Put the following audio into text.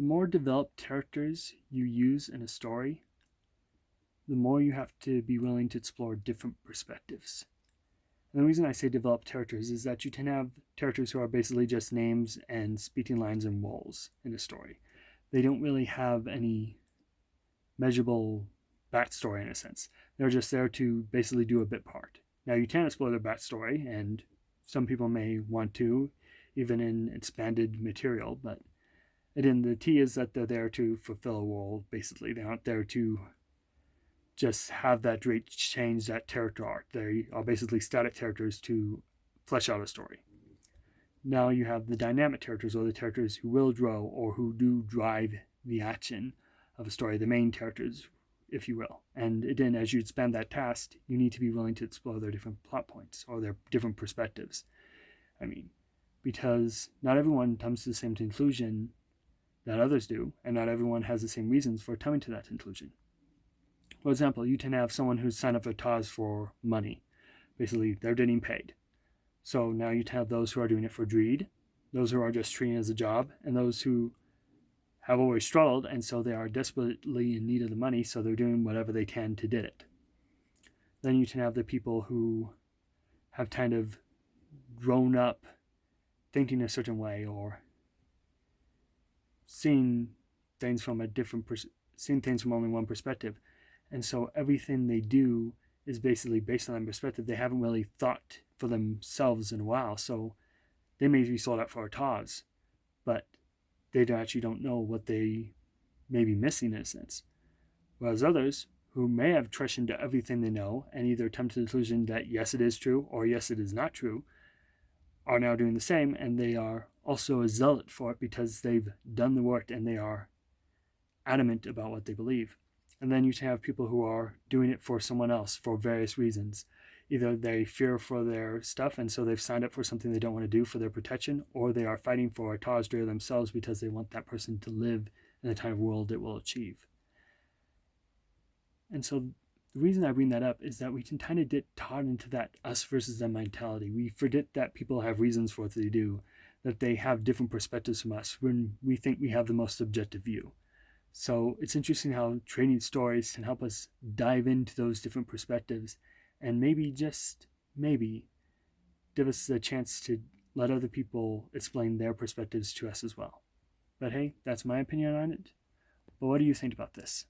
The more developed characters you use in a story, the more you have to be willing to explore different perspectives. And the reason I say developed characters is that you tend to have characters who are basically just names and speaking lines and roles in a story. They don't really have any measurable backstory in a sense. They're just there to basically do a bit part. Now you can explore their backstory, and some people may want to, even in expanded material, but again, the key is that they're there to fulfill a role, basically. They're not there to just have that great change, that character arc. They are basically static characters to flesh out a story. Now you have the dynamic characters, or the characters who will grow or who do drive the action of a story, the main characters, if you will. And again, as you expand that task, you need to be willing to explore their different plot points or their different perspectives. Because not everyone comes to the same conclusion that others do, and not everyone has the same reasons for coming to that conclusion. For example, you can have someone who's signed up for TAWS for money. Basically, they're getting paid. So now you have those who are doing it for greed, those who are just treating it as a job, and those who have always struggled, and so they are desperately in need of the money, so they're doing whatever they can to get it. Then you can have the people who have kind of grown up thinking a certain way, or seeing things from only one perspective, and so everything they do is basically based on that perspective. They haven't really thought for themselves in a while, so they may be sold out for a cause, but they don't know what they may be missing in a sense. Whereas others who may have trusted into everything they know and either come to the conclusion that yes, it is true or yes, it is not true, are now doing the same, and they are also a zealot for it because they've done the work and they are adamant about what they believe. And then you have people who are doing it for someone else for various reasons. Either they fear for their stuff, and so they've signed up for something they don't want to do for their protection, or they are fighting for a cause greater themselves because they want that person to live in the kind of world it will achieve. And so the reason I bring that up is that we can kind of get taught into that us versus them mentality. We forget that people have reasons for what they do, that they have different perspectives from us when we think we have the most objective view. So it's interesting how training stories can help us dive into those different perspectives and maybe, just maybe, give us the chance to let other people explain their perspectives to us as well. But hey, that's my opinion on it. But what do you think about this?